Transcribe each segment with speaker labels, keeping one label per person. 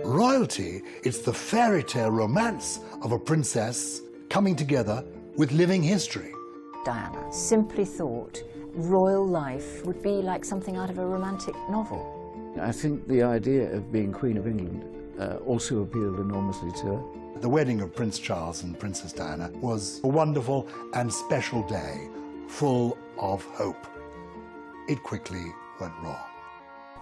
Speaker 1: Royalty, it's the fairy tale romance of a princess coming together with living history.
Speaker 2: Diana simply thought royal life would be like something out of a romantic novel.
Speaker 3: I think the idea of being Queen of England also appealed enormously to her.
Speaker 1: The wedding of Prince Charles and Princess Diana was a wonderful and special day, full of hope. It quickly went wrong.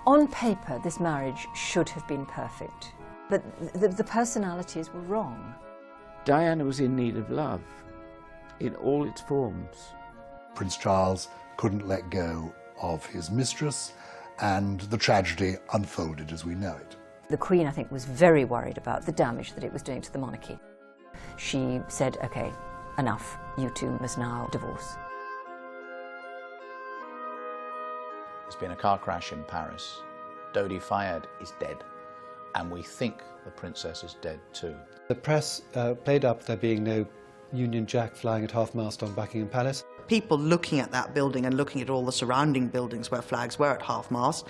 Speaker 2: On paper, this marriage should have been perfect, but the personalities were wrong.
Speaker 3: Diana was in need of love in all its forms.
Speaker 1: Prince Charles couldn't let go of his mistress, and the tragedy unfolded as we know it.
Speaker 2: The Queen, I think, was very worried about the damage that it was doing to the monarchy. She said, OK, enough, you two must now divorce.
Speaker 4: There's been a car crash in Paris. Dodi Fayed is dead, and we think the princess is dead too.
Speaker 5: The press played up there being no Union Jack flying at half-mast on Buckingham Palace.
Speaker 6: People looking at that building and looking at all the surrounding buildings where flags were at half-mast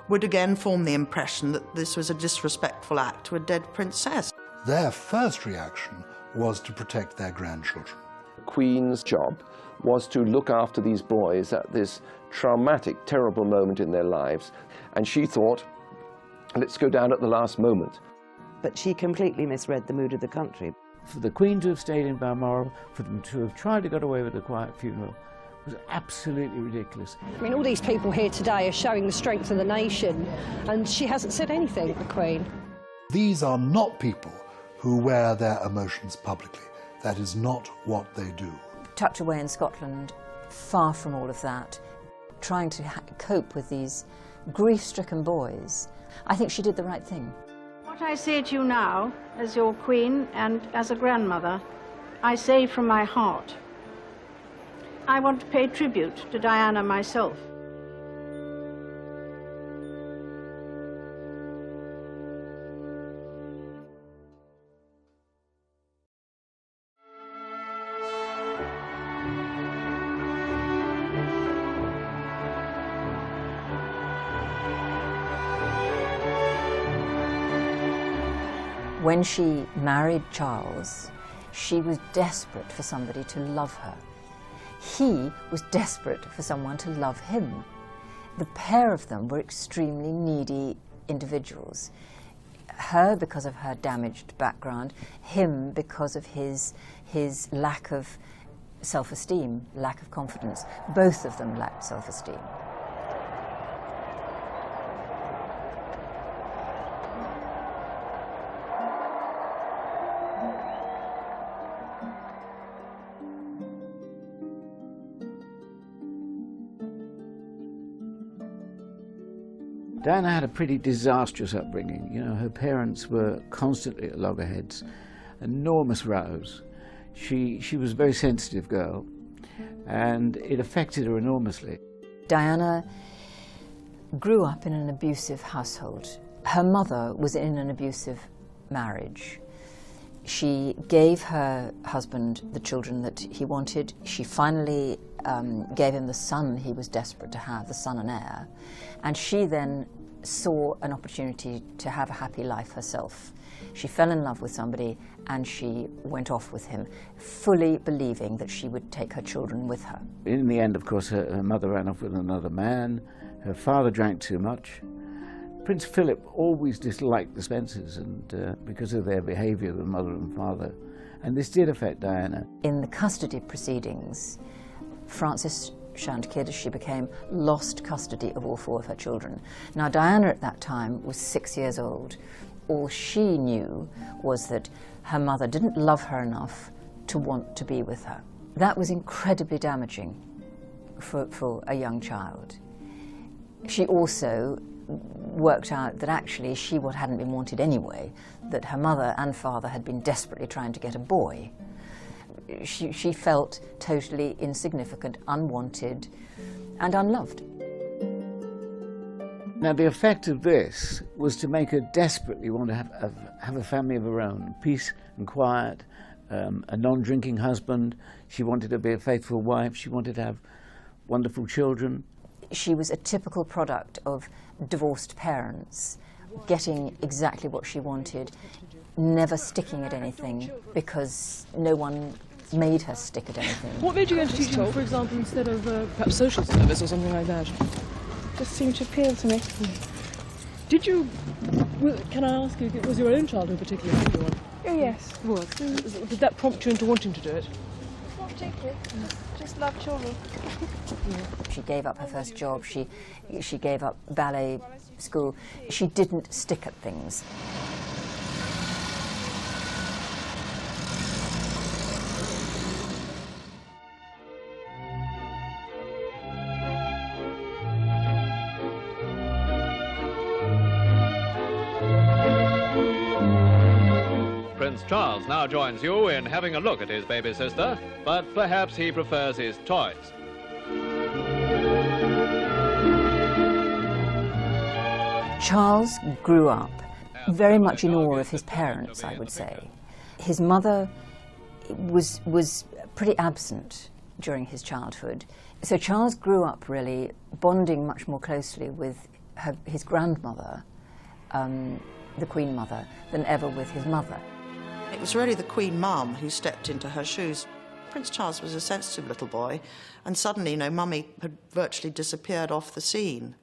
Speaker 6: would again form the impression that this was a disrespectful act to a dead princess.
Speaker 1: Their first reaction was to protect their grandchildren.
Speaker 7: The Queen's job was to look after these boys at this traumatic, terrible moment in their lives, and she thought, let's go down at the last moment.
Speaker 8: But she completely misread the mood of the country.
Speaker 3: For the Queen to have stayed in Balmoral, for them to have tried to get away with a quiet funeral, was absolutely ridiculous.
Speaker 9: I mean, all these people here today are showing the strength of the nation, and she hasn't said anything, the Queen.
Speaker 1: These are not people who wear their emotions publicly. That is not what they do.
Speaker 2: Tucked away in Scotland, far from all of that, trying to cope with these grief-stricken boys, I think she did the right thing.
Speaker 10: What I say to you now, as your Queen and as a grandmother, I say from my heart. I want to pay tribute to Diana myself.
Speaker 2: When she married Charles, she was desperate for somebody to love her. He was desperate for someone to love him. The pair of them were extremely needy individuals. Her because of her damaged background, him because of his lack of self-esteem, lack of confidence. Both of them lacked self-esteem.
Speaker 3: Diana had a pretty disastrous upbringing. You know, her parents were constantly at loggerheads, enormous rows. She was a very sensitive girl, and it affected her enormously.
Speaker 2: Diana grew up in an abusive household. Her mother was in an abusive marriage. She gave her husband the children that he wanted. She finally gave him the son he was desperate to have, the son and heir. And she then saw an opportunity to have a happy life herself. She fell in love with somebody and she went off with him, fully believing that she would take her children with her.
Speaker 3: In the end, of course, her mother ran off with another man. Her father drank too much. Prince Philip always disliked the Spencers, and because of their behaviour, the mother and father. And this did affect Diana.
Speaker 2: In the custody proceedings, Frances Shandkid, as she became, lost custody of all four of her children. Now, Diana at that time was 6 years old. All she knew was that her mother didn't love her enough to want to be with her. That was incredibly damaging for a young child. She also worked out that actually she hadn't been wanted anyway, that her mother and father had been desperately trying to get a boy. She felt totally insignificant, unwanted, and unloved.
Speaker 3: Now, the effect of this was to make her desperately want to have a family of her own, peace and quiet, a non-drinking husband. She wanted to be a faithful wife. She wanted to have wonderful children.
Speaker 2: She was a typical product of divorced parents, getting exactly what she wanted, never sticking at anything because no one made her stick at anything.
Speaker 11: What made you go into teaching, for example, instead of perhaps social service or something like that?
Speaker 12: Just seemed to appeal to me.
Speaker 11: Did you, can I ask you, was your own childhood particularly a good one?
Speaker 12: Oh yes,
Speaker 11: it was. Did that prompt you into wanting to do it?
Speaker 12: Not particularly, just love children.
Speaker 2: She gave up her first job, she gave up ballet school. She didn't stick at things.
Speaker 13: Prince Charles now joins you in having a look at his baby sister, but perhaps he prefers his toys.
Speaker 2: Charles grew up very much in awe of his parents, I would say. His mother was pretty absent during his childhood, so Charles grew up really bonding much more closely with his grandmother, the Queen Mother, than ever with his mother.
Speaker 6: It was really the Queen Mum who stepped into her shoes. Prince Charles was a sensitive little boy, and suddenly, you know, Mummy had virtually disappeared off the scene.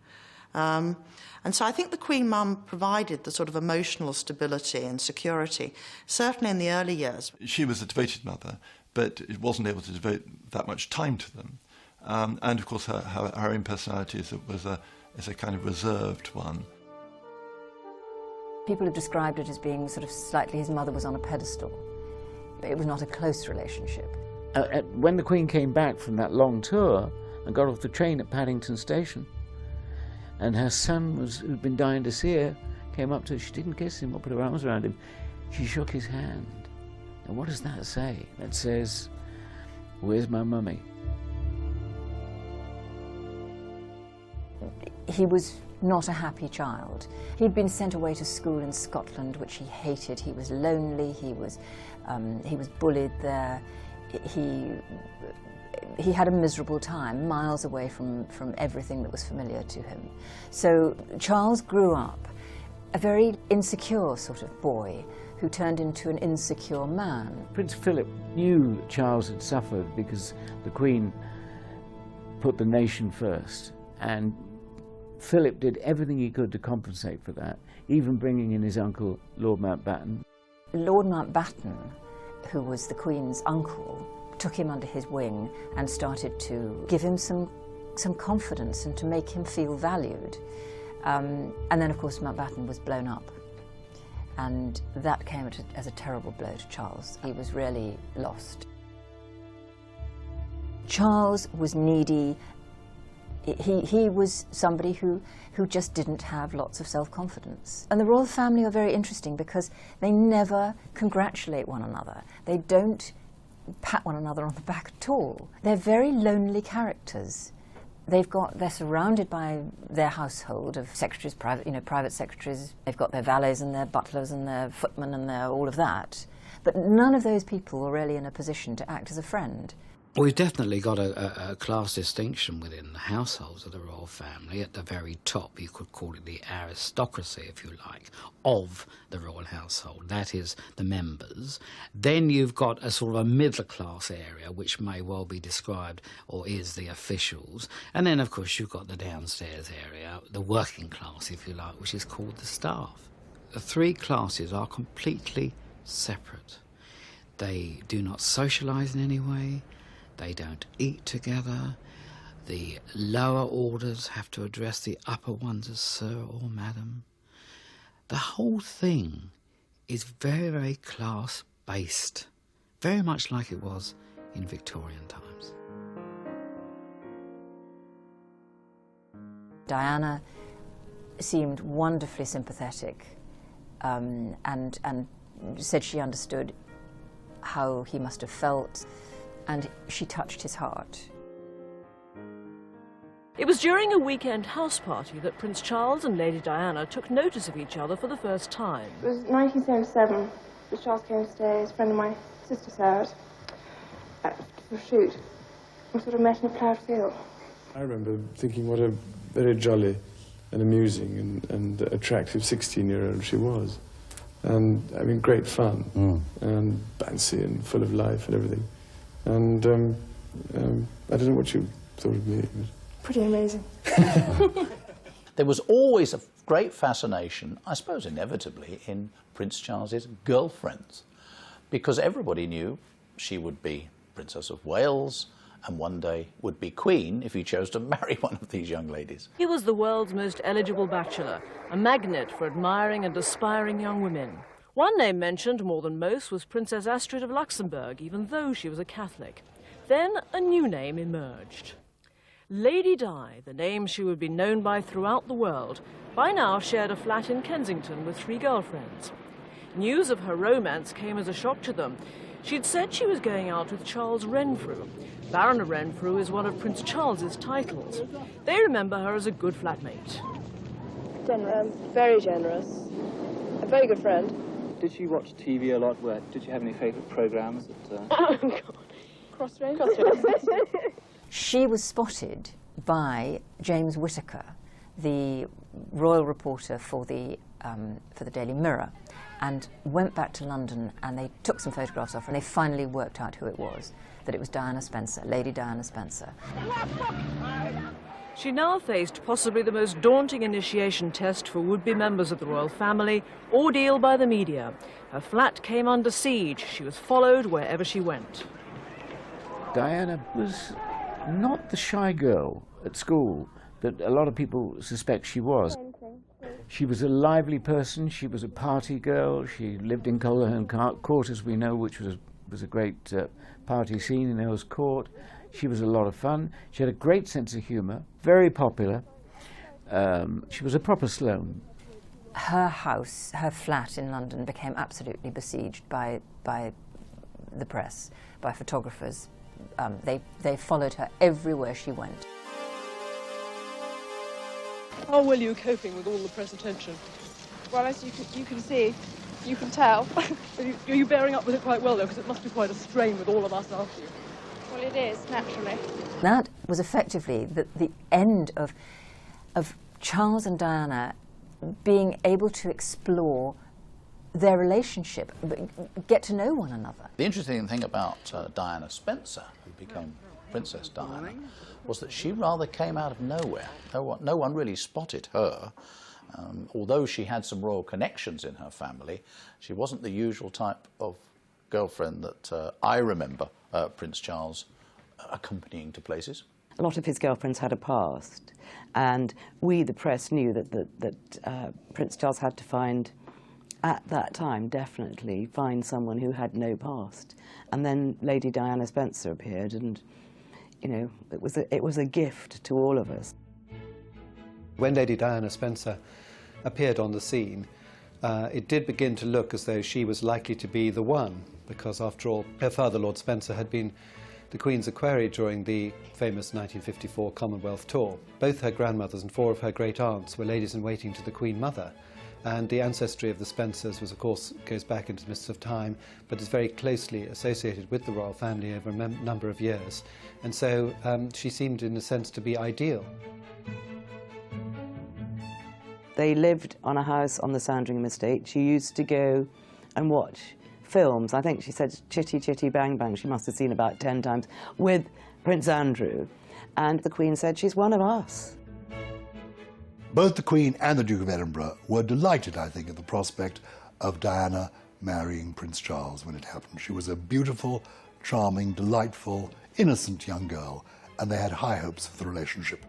Speaker 6: And so I think the Queen Mum provided the sort of emotional stability and security, certainly in the early years.
Speaker 14: She was a devoted mother, but it wasn't able to devote that much time to them. And of course her own personality is a kind of reserved one.
Speaker 2: People have described it as being sort of slightly his mother was on a pedestal. It was not a close relationship.
Speaker 3: When the Queen came back from that long tour and got off the train at Paddington Station, and her son, who'd been dying to see her, came up to her. She didn't kiss him or put her arms around him. She shook his hand. And what does that say? That says, "Where's my mummy?"
Speaker 2: He was not a happy child. He'd been sent away to school in Scotland, which he hated. He was lonely, he was bullied there. He had a miserable time, miles away from everything that was familiar to him. So Charles grew up a very insecure sort of boy who turned into an insecure man.
Speaker 3: Prince Philip knew that Charles had suffered because the Queen put the nation first, and Philip did everything he could to compensate for that, even bringing in his uncle, Lord Mountbatten.
Speaker 2: Lord Mountbatten, who was the Queen's uncle, took him under his wing and started to give him some confidence and to make him feel valued. And then, of course, Mountbatten was blown up. And that came as a terrible blow to Charles. He was really lost. Charles was needy. He was somebody who just didn't have lots of self-confidence. And the royal family are very interesting because they never congratulate one another. They don't pat one another on the back at all. They're very lonely characters. They're surrounded by their household of secretaries, private secretaries. They've got their valets and their butlers and their footmen and their all of that. But none of those people are really in a position to act as a friend.
Speaker 15: We've definitely got a class distinction within the households of the royal family. At the very top, you could call it the aristocracy, if you like, of the royal household. That is the members. Then you've got a sort of a middle-class area, which may well be described, or is the officials. And then, of course, you've got the downstairs area, the working class, if you like, which is called the staff. The three classes are completely separate. They do not socialise in any way. They don't eat together. The lower orders have to address the upper ones as sir or madam. The whole thing is very, very class-based, very much like it was in Victorian times.
Speaker 2: Diana seemed wonderfully sympathetic and said she understood how he must have felt. And she touched his heart.
Speaker 11: It was during a weekend house party that Prince Charles and Lady Diana took notice of each other for the first time.
Speaker 12: It was 1977. Prince Charles came to stay as a friend of my sister Sarah's for a shoot. We sort of met in a ploughed field.
Speaker 16: I remember thinking what a very jolly and amusing and attractive 16-year-old she was. And, I mean, great fun, and bouncy and full of life and everything. And I don't know what you thought of me. But...
Speaker 12: Pretty amazing.
Speaker 4: There was always a great fascination, I suppose inevitably, in Prince Charles's girlfriends, because everybody knew she would be Princess of Wales and one day would be Queen if he chose to marry one of these young ladies.
Speaker 11: He was the world's most eligible bachelor, a magnet for admiring and aspiring young women. One name mentioned more than most was Princess Astrid of Luxembourg, even though she was a Catholic. Then a new name emerged. Lady Di, the name she would be known by throughout the world, by now shared a flat in Kensington with 3 girlfriends. News of her romance came as a shock to them. She'd said she was going out with Charles Renfrew. Baron of Renfrew is one of Prince Charles's titles. They remember her as a good flatmate.
Speaker 12: Generous. Very generous. A very good friend.
Speaker 17: Did you watch TV a lot? Did you have any favourite programmes?
Speaker 12: Oh, God. Crossroads.
Speaker 2: She was spotted by James Whittaker, the royal reporter for the Daily Mirror, and went back to London, and they took some photographs of her, and they finally worked out who it was, that it was Diana Spencer, Lady Diana Spencer.
Speaker 11: She now faced possibly the most daunting initiation test for would-be members of the royal family, ordeal by the media. Her flat came under siege. She was followed wherever she went.
Speaker 3: Diana was not the shy girl at school that a lot of people suspect she was. She was a lively person, she was a party girl, she lived in Colquhoun Court, as we know, which was a great party scene in Earl's Court. She was a lot of fun, she had a great sense of humour, very popular. She was a proper Sloane.
Speaker 2: Her house, her flat in London, became absolutely besieged by the press, by photographers. They followed her everywhere she went.
Speaker 11: How well are you coping with all the press attention?
Speaker 12: Well, as you can see, you can tell.
Speaker 11: Are you bearing up with it quite well, though? Because it must be quite a strain with all of us after you.
Speaker 12: Well, it is, naturally.
Speaker 2: That was effectively the end of Charles and Diana being able to explore their relationship, get to know one another.
Speaker 4: The interesting thing about Diana Spencer, who became Princess Diana, was that she rather came out of nowhere. No one really spotted her. Although she had some royal connections in her family, she wasn't the usual type of girlfriend that I remember Prince Charles accompanying to places.
Speaker 8: A lot of his girlfriends had a past, and we, the press, knew that Prince Charles had to find, at that time, definitely find someone who had no past. And then Lady Diana Spencer appeared, and you know, it was a gift to all of us.
Speaker 5: When Lady Diana Spencer appeared on the scene, it did begin to look as though she was likely to be the one, because after all, her father, Lord Spencer, had been the Queen's equerry during the famous 1954 Commonwealth tour. Both her grandmothers and 4 of her great-aunts were ladies-in-waiting to the Queen Mother. And the ancestry of the Spencers was, of course, goes back into the mists of time, but is very closely associated with the royal family over a number of years. And so she seemed, in a sense, to be ideal.
Speaker 8: They lived on a house on the Sandringham estate. She used to go and watch films. I think she said Chitty Chitty Bang Bang, she must have seen about 10 times, with Prince Andrew. And the Queen said, she's one of us.
Speaker 1: Both the Queen and the Duke of Edinburgh were delighted, I think, at the prospect of Diana marrying Prince Charles when it happened. She was a beautiful, charming, delightful, innocent young girl, and they had high hopes for the relationship.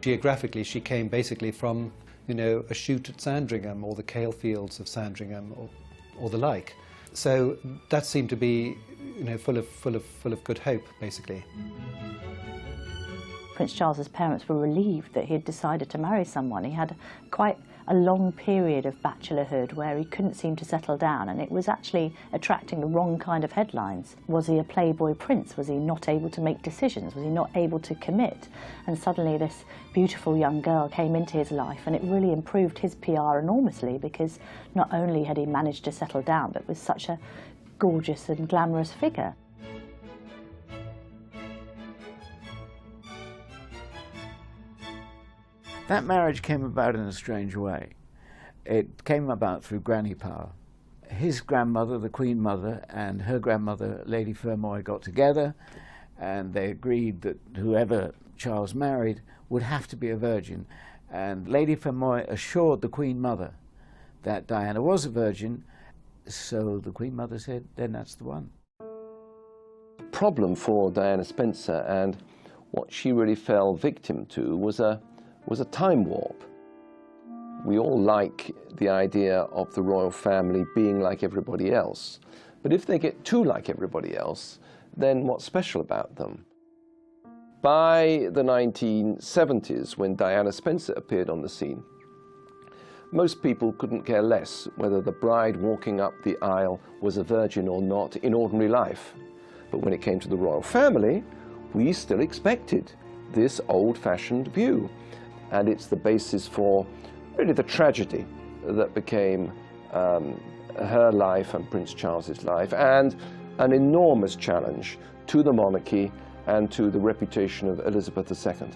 Speaker 5: Geographically, she came basically from, you know, a shoot at Sandringham or the Kale Fields of Sandringham or the like. So that seemed to be, you know, full of good hope, basically.
Speaker 18: Prince Charles's parents were relieved that he had decided to marry someone. He had quite a long period of bachelorhood where he couldn't seem to settle down, and it was actually attracting the wrong kind of headlines. Was he a playboy prince? Was he not able to make decisions? Was he not able to commit? And suddenly this beautiful young girl came into his life, and it really improved his PR enormously, because not only had he managed to settle down, but was such a gorgeous and glamorous figure.
Speaker 3: That marriage came about in a strange way. It came about through granny power. His grandmother, the Queen Mother, and her grandmother, Lady Fermoy, got together, and they agreed that whoever Charles married would have to be a virgin. And Lady Fermoy assured the Queen Mother that Diana was a virgin, so the Queen Mother said, then that's the one.
Speaker 7: The problem for Diana Spencer, and what she really fell victim to, was a time warp. We all like the idea of the royal family being like everybody else, but if they get too like everybody else, then what's special about them? By the 1970s, when Diana Spencer appeared on the scene, most people couldn't care less whether the bride walking up the aisle was a virgin or not in ordinary life. But when it came to the royal family, we still expected this old-fashioned view. And it's the basis for really the tragedy that became her life and Prince Charles's life, and an enormous challenge to the monarchy and to the reputation of Elizabeth II.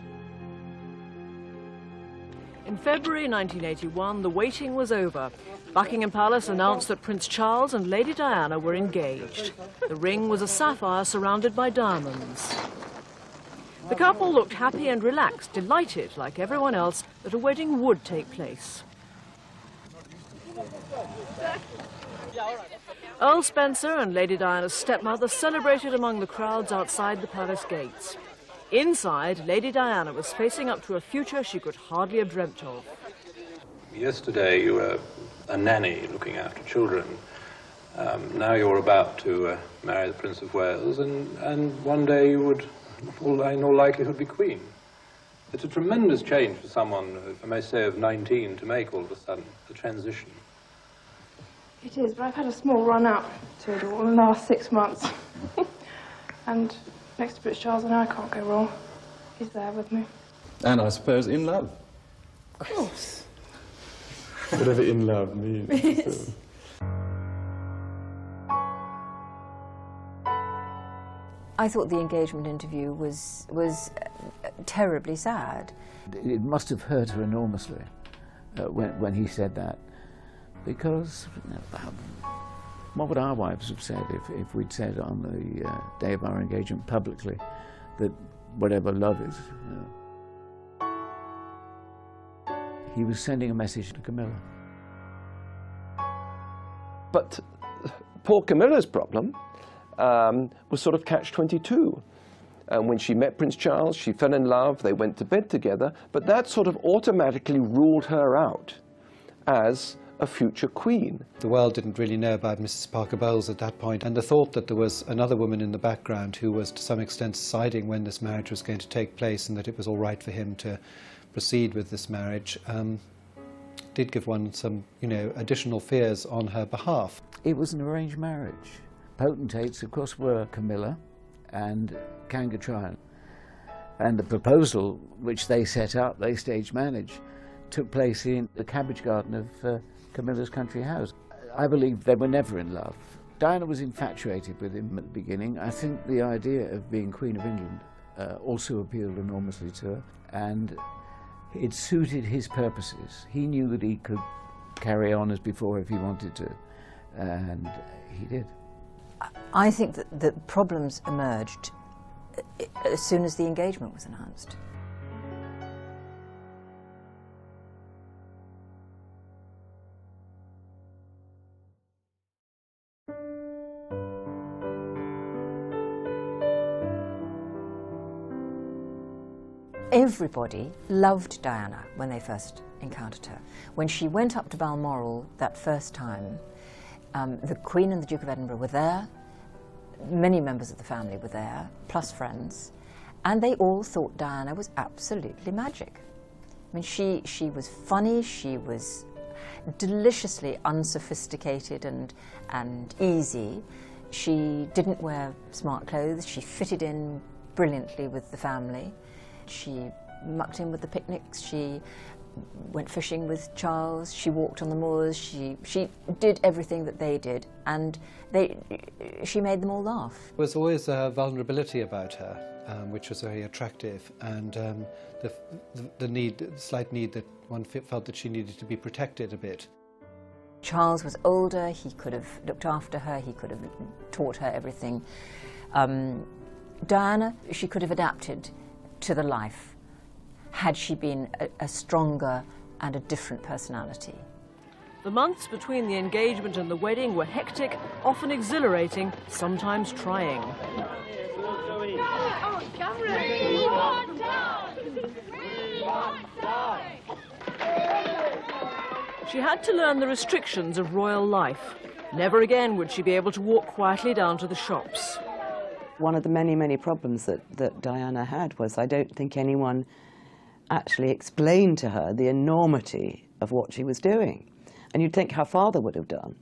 Speaker 11: In February 1981, the waiting was over. Buckingham Palace announced that Prince Charles and Lady Diana were engaged. The ring was a sapphire surrounded by diamonds. The couple looked happy and relaxed, delighted, like everyone else, that a wedding would take place. Earl Spencer and Lady Diana's stepmother celebrated among the crowds outside the palace gates. Inside, Lady Diana was facing up to a future she could hardly have dreamt of.
Speaker 19: Yesterday you were a nanny looking after children. Now you're about to marry the Prince of Wales, and one day you would, in all likelihood, be Queen. It's a tremendous change for someone, if I may say, of 19 to make all of a sudden, the transition.
Speaker 12: It is, but I've had a small run up to it all in the last 6 months. And next to Prince Charles, I know I can't go wrong. He's there with me.
Speaker 20: And I suppose in love.
Speaker 12: Of course.
Speaker 16: Whatever in love means.
Speaker 2: I thought the engagement interview was terribly sad.
Speaker 3: It must have hurt her enormously when he said that, because what would our wives have said if we'd said on the day of our engagement publicly that whatever love is, you know. He was sending a message to Camilla.
Speaker 7: But poor Camilla's problem was sort of catch-22. And when she met Prince Charles, she fell in love, they went to bed together, but that sort of automatically ruled her out as a future queen.
Speaker 5: The world didn't really know about Mrs. Parker Bowles at that point, and the thought that there was another woman in the background who was to some extent deciding when this marriage was going to take place and that it was all right for him to proceed with this marriage did give one some, additional fears on her behalf.
Speaker 3: It was an arranged marriage. Potentates, of course, were Camilla and Kangatrine. And the proposal which they set up, they stage managed, took place in the cabbage garden of Camilla's country house. I believe they were never in love. Diana was infatuated with him at the beginning. I think the idea of being Queen of England also appealed enormously to her, and it suited his purposes. He knew that he could carry on as before if he wanted to, and he did.
Speaker 2: I think that the problems emerged as soon as the engagement was announced. Everybody loved Diana when they first encountered her. When she went up to Balmoral that first time, the Queen and the Duke of Edinburgh were there, many members of the family were there, plus friends, and they all thought Diana was absolutely magic. I mean, she was funny, she was deliciously unsophisticated and easy. She didn't wear smart clothes, she fitted in brilliantly with the family. She mucked in with the picnics, she went fishing with Charles, she walked on the moors, she did everything that they did, and she made them all laugh.
Speaker 5: There was always a vulnerability about her. which was very attractive, and the slight need that one felt that she needed to be protected a bit.
Speaker 2: Charles was older, he could have looked after her, he could have taught her everything. Diana, she could have adapted to the life had she been a stronger and a different personality.
Speaker 11: The months between the engagement and the wedding were hectic, often exhilarating, sometimes trying. She had to learn the restrictions of royal life. Never again would she be able to walk quietly down to the shops.
Speaker 8: One of the many, many problems that Diana had was I don't think anyone actually explained to her the enormity of what she was doing. And you'd think her father would have done,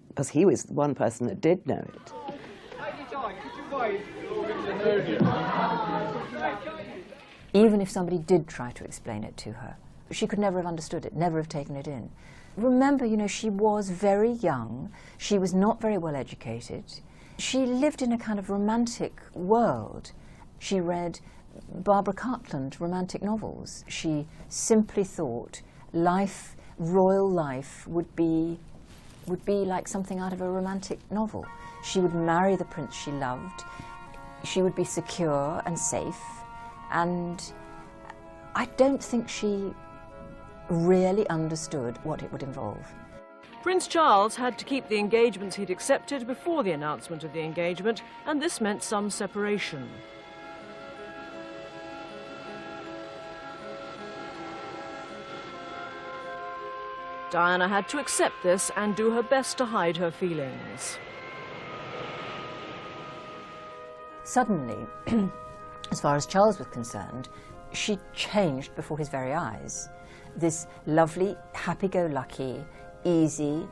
Speaker 8: because he was one person that did know it.
Speaker 2: Even if somebody did try to explain it to her, she could never have understood it, never have taken it in. Remember, you know, she was very young, she was not very well educated, she lived in a kind of romantic world. She read Barbara Cartland romantic novels. She simply thought life, royal life, would be like something out of a romantic novel. She would marry the prince she loved, she would be secure and safe, and I don't think she really understood what it would involve.
Speaker 11: Prince Charles had to keep the engagements he'd accepted before the announcement of the engagement, and this meant some separation. Diana had to accept this and do her best to hide her feelings.
Speaker 2: Suddenly, as far as Charles was concerned, she changed before his very eyes. This lovely, happy-go-lucky, easy,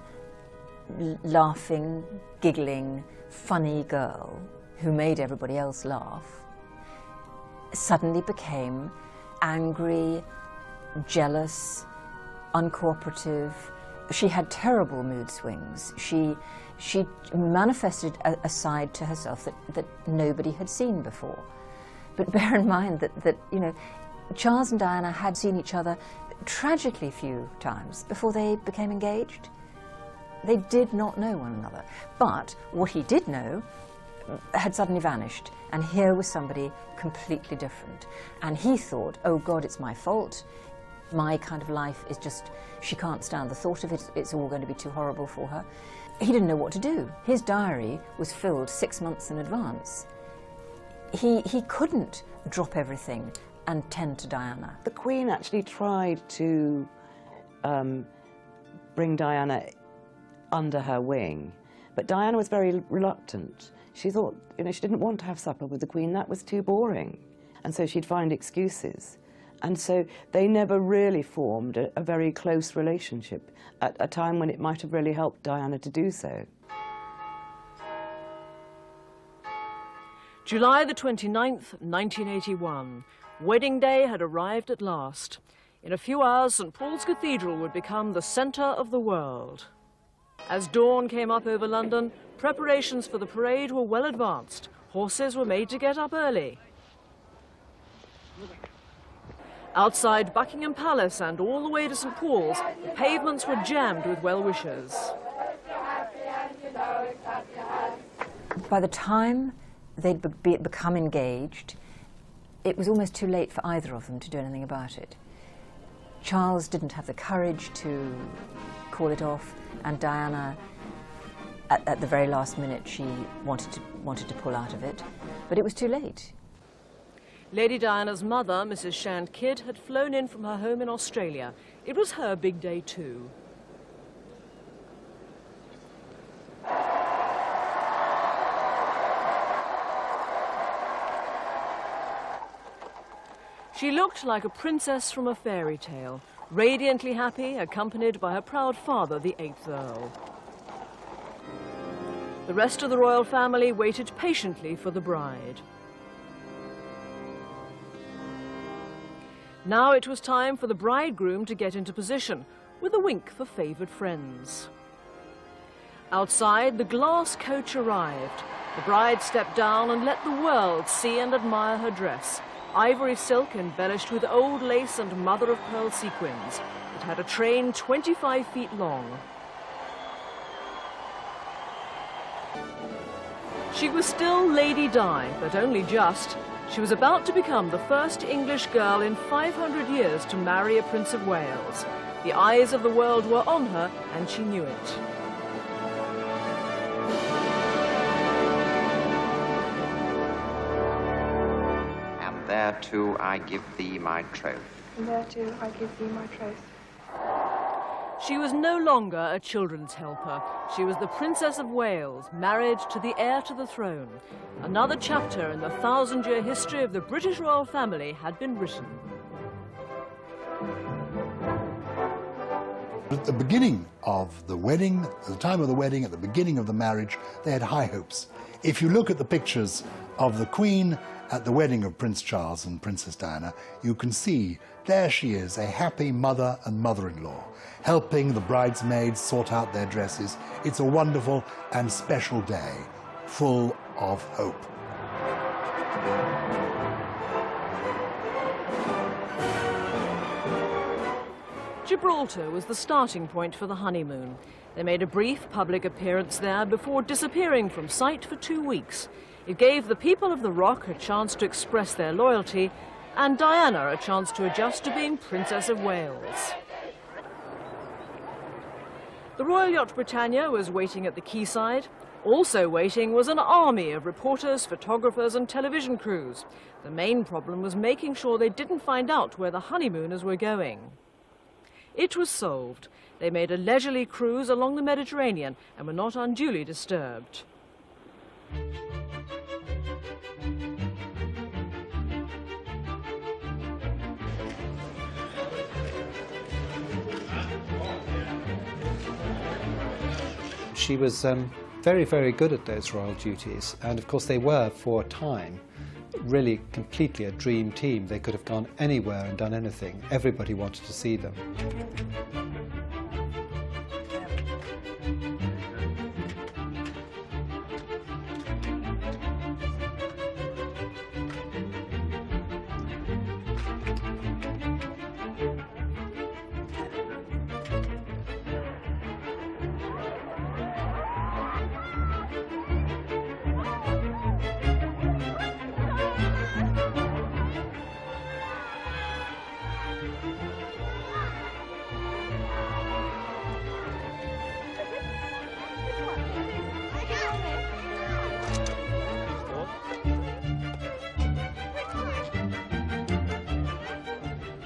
Speaker 2: laughing, giggling, funny girl who made everybody else laugh suddenly became angry, jealous, uncooperative. She had terrible mood swings. She manifested a side to herself that nobody had seen before. But bear in mind that you know, Charles and Diana had seen each other tragically few times before they became engaged. They did not know one another. But what he did know had suddenly vanished, and here was somebody completely different. And he thought, oh God, it's my fault. My kind of life is just, she can't stand the thought of it, it's all going to be too horrible for her. He didn't know what to do. His diary was filled 6 months in advance. He couldn't drop everything and tend to Diana.
Speaker 8: The Queen actually tried to bring Diana under her wing, but Diana was very reluctant. She thought, you know, she didn't want to have supper with the Queen, that was too boring. And so she'd find excuses. And so they never really formed a very close relationship at a time when it might have really helped Diana to do so.
Speaker 11: July the 29th, 1981. Wedding day had arrived at last. In a few hours, St. Paul's Cathedral would become the centre of the world. As dawn came up over London, preparations for the parade were well advanced. Horses were made to get up early. Outside Buckingham Palace and all the way to St. Paul's, the pavements were jammed with well-wishers.
Speaker 2: By the time they'd become engaged, it was almost too late for either of them to do anything about it. Charles didn't have the courage to call it off, and Diana, at the very last minute, she wanted to pull out of it, but it was too late.
Speaker 11: Lady Diana's mother, Mrs. Shand Kidd, had flown in from her home in Australia. It was her big day too. She looked like a princess from a fairy tale, radiantly happy, accompanied by her proud father, the 8th Earl. The rest of the royal family waited patiently for the bride. Now it was time for the bridegroom to get into position, with a wink for favoured friends. Outside, the glass coach arrived. The bride stepped down and let the world see and admire her dress. Ivory silk embellished with old lace and mother-of-pearl sequins. It had a train 25 feet long. She was still Lady Di, but only just. She was about to become the first English girl in 500 years to marry a Prince of Wales. The eyes of the world were on her, and she knew it.
Speaker 21: And thereto I give thee my troth.
Speaker 12: And thereto I give thee my troth.
Speaker 11: She was no longer a children's helper. She was the Princess of Wales, married to the heir to the throne. Another chapter in the 1,000-year history of the British royal family had been written.
Speaker 1: At the beginning of the wedding, at the time of the wedding, at the beginning of the marriage, they had high hopes. If you look at the pictures of the Queen at the wedding of Prince Charles and Princess Diana, you can see there she is, a happy mother and mother-in-law, helping the bridesmaids sort out their dresses. It's a wonderful and special day, full of hope.
Speaker 11: Gibraltar was the starting point for the honeymoon. They made a brief public appearance there before disappearing from sight for 2 weeks. It gave the people of the Rock a chance to express their loyalty, and Diana a chance to adjust to being Princess of Wales. The Royal Yacht Britannia was waiting at the quayside. Also waiting was an army of reporters, photographers and television crews. The main problem was making sure they didn't find out where the honeymooners were going. It was solved. They made a leisurely cruise along the Mediterranean and were not unduly disturbed.
Speaker 5: She was very, very good at those royal duties, and of course they were, for a time, really completely a dream team. They could have gone anywhere and done anything. Everybody wanted to see them.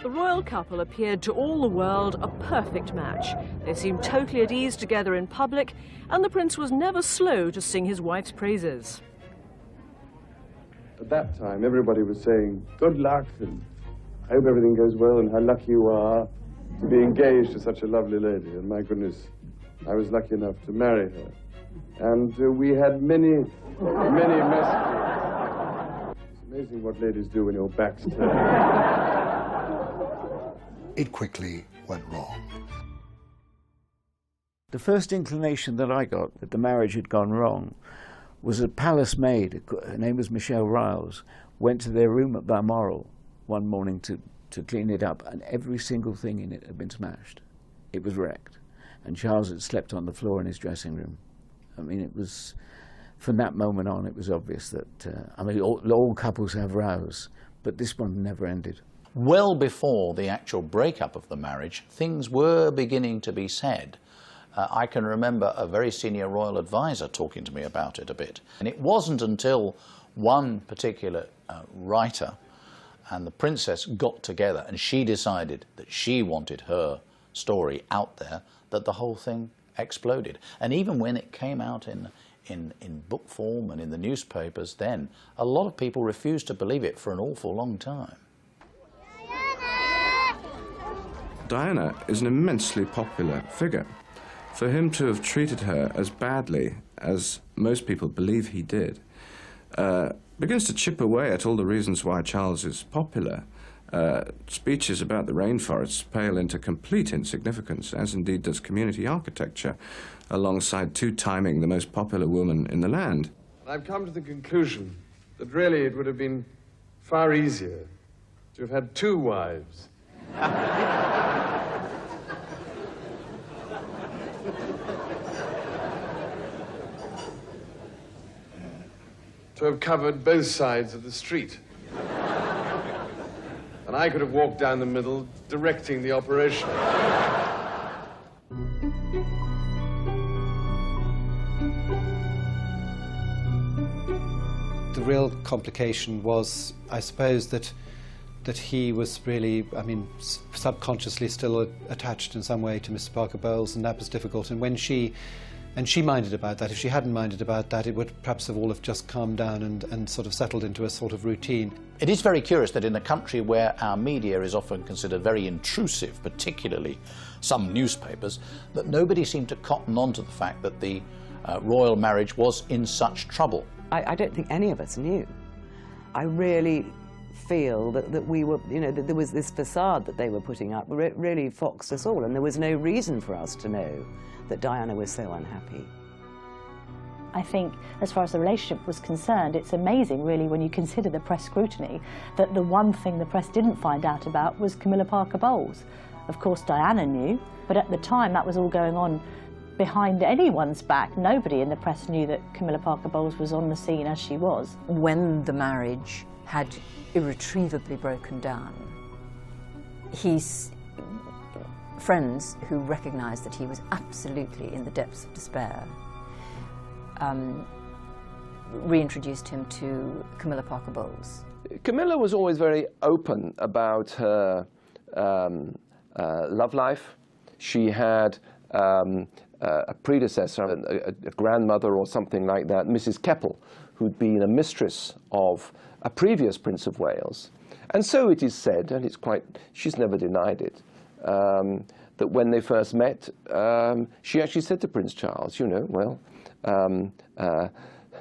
Speaker 11: The royal couple appeared to all the world a perfect match. They seemed totally at ease together in public, and the prince was never slow to sing his wife's praises.
Speaker 16: At that time, everybody was saying, good luck, and I hope everything goes well, and how lucky you are to be engaged to such a lovely lady. And my goodness, I was lucky enough to marry her. And we had many messages. It's amazing what ladies do when your back's turned.
Speaker 1: It quickly went wrong.
Speaker 3: The first inclination that I got that the marriage had gone wrong was a palace maid, her name was Michelle Riles, went to their room at Balmoral one morning to clean it up, and every single thing in it had been smashed. It was wrecked. And Charles had slept on the floor in his dressing room. I mean, it was, from that moment on, it was obvious that, I mean, all couples have rows, but this one never ended.
Speaker 4: Well before the actual breakup of the marriage, things were beginning to be said. I can remember a very senior royal advisor talking to me about it a bit. And it wasn't until one particular writer and the princess got together and she decided that she wanted her story out there that the whole thing exploded. And even when it came out in book form and in the newspapers then, a lot of people refused to believe it for an awful long time.
Speaker 16: Diana is an immensely popular figure. For him to have treated her as badly as most people believe he did begins to chip away at all the reasons why Charles is popular. Speeches about the rainforests pale into complete insignificance, as indeed does community architecture, alongside timing the most popular woman in the land. I've come to the conclusion that really it would have been far easier to have had 2 wives. To have covered both sides of the street. And I could have walked down the middle, directing the operation.
Speaker 5: The real complication was, I suppose, that he was really, I mean, subconsciously still attached in some way to Mr. Parker Bowles, and that was difficult. And when she minded about that. If she hadn't minded about that, it would perhaps have all have just calmed down and sort of settled into a sort of routine.
Speaker 4: It is very curious that in a country where our media is often considered very intrusive, particularly some newspapers, that nobody seemed to cotton on to the fact that the royal marriage was in such trouble.
Speaker 8: I don't think any of us knew. I really feel that we were, you know, that there was this facade that they were putting up that really foxed us all, and there was no reason for us to know that Diana was so unhappy.
Speaker 18: I think, as far as the relationship was concerned, it's amazing, really, when you consider the press scrutiny, that the one thing the press didn't find out about was Camilla Parker Bowles. Of course, Diana knew, but at the time that was all going on behind anyone's back. Nobody in the press knew that Camilla Parker Bowles was on the scene as she was.
Speaker 2: When the marriage had irretrievably broken down, his friends who recognised that he was absolutely in the depths of despair reintroduced him to Camilla Parker Bowles.
Speaker 7: Camilla was always very open about her love life. She had a predecessor, a grandmother or something like that, Mrs. Keppel, who'd been a mistress of a previous Prince of Wales. And so it is said, and she's never denied it, that when they first met, she actually said to Prince Charles, you know, well,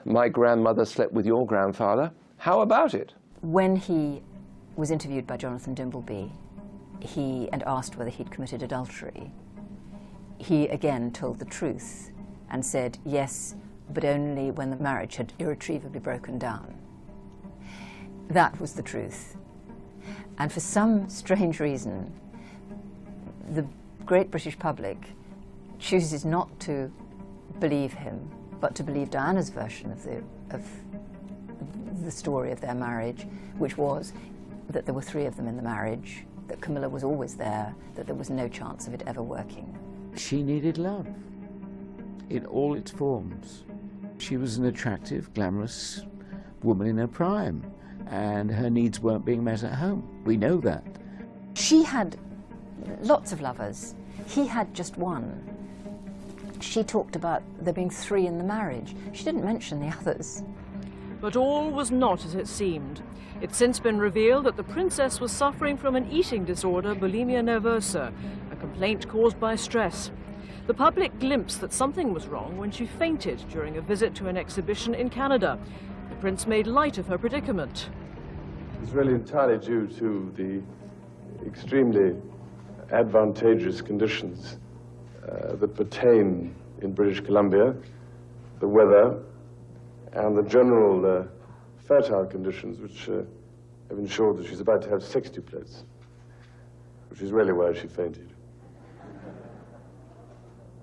Speaker 7: my grandmother slept with your grandfather. How about it?
Speaker 2: When he was interviewed by Jonathan Dimbleby, and asked whether he'd committed adultery, he again told the truth and said, yes, but only when the marriage had irretrievably broken down. That was the truth. And for some strange reason, the great British public chooses not to believe him, but to believe Diana's version of the story of their marriage, which was that there were 3 of them in the marriage, that Camilla was always there, that there was no chance of it ever working.
Speaker 3: She needed love in all its forms. She was an attractive, glamorous woman in her prime, and her needs weren't being met at home. We know that.
Speaker 2: She had lots of lovers. He had just one. She talked about there being 3 in the marriage. She didn't mention the others.
Speaker 11: But all was not as it seemed. It's since been revealed that the princess was suffering from an eating disorder, bulimia nervosa, a complaint caused by stress. The public glimpsed that something was wrong when she fainted during a visit to an exhibition in Canada. The prince made light of her predicament.
Speaker 16: It's really entirely due to the extremely advantageous conditions that pertain in British Columbia, the weather, and the general fertile conditions which have ensured that she's about to have sextuplets, which is really why she fainted.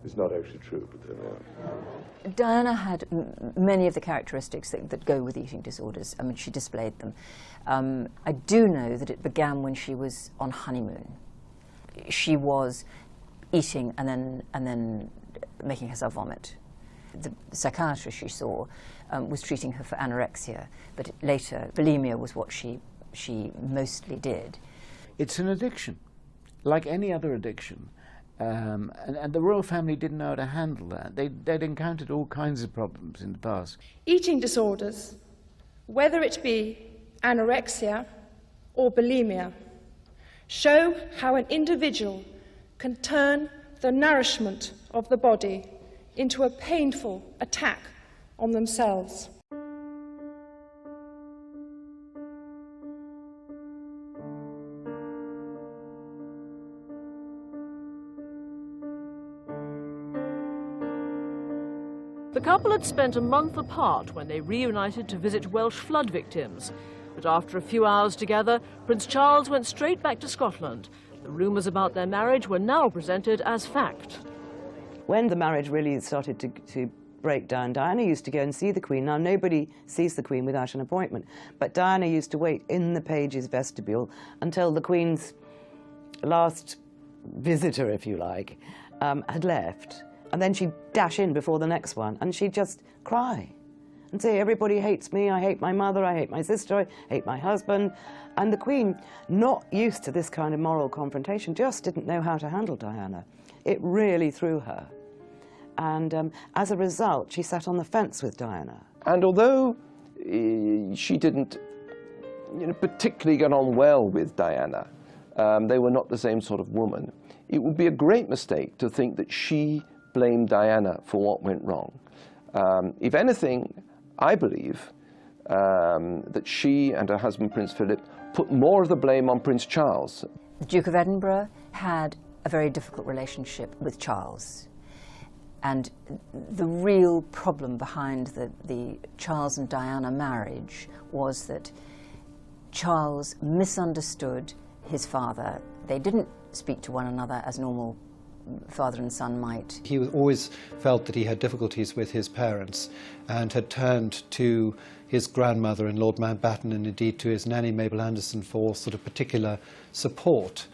Speaker 16: It's not actually true, but there we are.
Speaker 2: Diana had many of the characteristics that go with eating disorders. I mean, she displayed them. I do know that it began when she was on honeymoon. She was eating and then making herself vomit. The psychiatrist she saw was treating her for anorexia, but later bulimia was what she mostly did.
Speaker 3: It's an addiction, like any other addiction. And the royal family didn't know how to handle that. They'd encountered all kinds of problems in the past.
Speaker 12: Eating disorders, whether it be anorexia or bulimia, show how an individual can turn the nourishment of the body into a painful attack on themselves.
Speaker 11: The couple had spent a month apart when they reunited to visit Welsh flood victims. But after a few hours together, Prince Charles went straight back to Scotland. The rumours about their marriage were now presented as fact.
Speaker 8: When the marriage really started to break down, Diana used to go and see the Queen. Now, nobody sees the Queen without an appointment, but Diana used to wait in the page's vestibule until the Queen's last visitor, if you like, had left. And then she'd dash in before the next one, and she'd just cry and say, everybody hates me, I hate my mother, I hate my sister, I hate my husband. And the Queen, not used to this kind of moral confrontation, just didn't know how to handle Diana. It really threw her. And as a result, she sat on the fence with Diana.
Speaker 7: And although she didn't particularly get on well with Diana, they were not the same sort of woman, it would be a great mistake to think that she blamed Diana for what went wrong. If anything, I believe that she and her husband, Prince Philip, put more of the blame on Prince Charles.
Speaker 2: The Duke of Edinburgh had a very difficult relationship with Charles. And the real problem behind the Charles and Diana marriage was that Charles misunderstood his father. They didn't speak to one another as normal father and son might.
Speaker 5: He always felt that he had difficulties with his parents and had turned to his grandmother and Lord Mountbatten and indeed to his nanny Mabel Anderson for sort of particular support.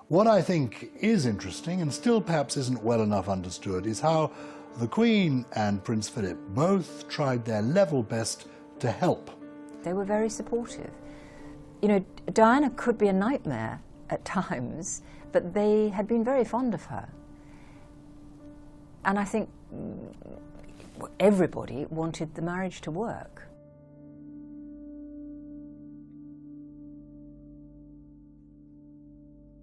Speaker 1: What I think is interesting, and still perhaps isn't well enough understood, is how the Queen and Prince Philip both tried their level best to help.
Speaker 2: They were very supportive. You know, Diana could be a nightmare at times, but they had been very fond of her. And I think everybody wanted the marriage to work.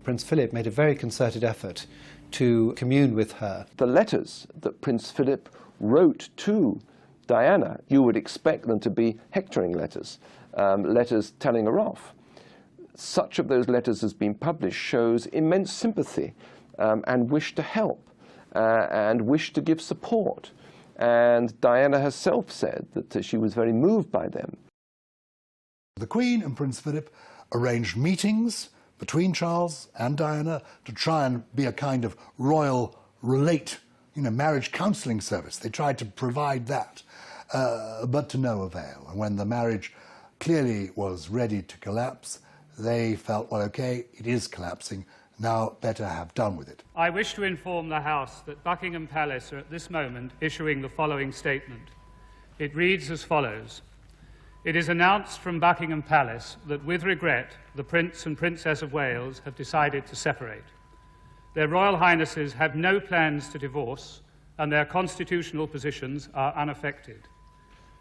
Speaker 5: Prince Philip made a very concerted effort to commune with her.
Speaker 7: The letters that Prince Philip wrote to Diana, you would expect them to be hectoring letters, letters telling her off. Such of those letters as been published shows immense sympathy and wish to help and wish to give support. And Diana herself said that she was very moved by them.
Speaker 1: The Queen and Prince Philip arranged meetings between Charles and Diana to try and be a kind of royal relate, marriage counselling service. They tried to provide that, but to no avail. And when the marriage clearly was ready to collapse, they felt, well, okay, it is collapsing, now better have done with it.
Speaker 9: I wish to inform the House that Buckingham Palace are at this moment issuing the following statement. It reads as follows. It is announced from Buckingham Palace that, with regret, the Prince and Princess of Wales have decided to separate. Their Royal Highnesses have no plans to divorce, and their constitutional positions are unaffected.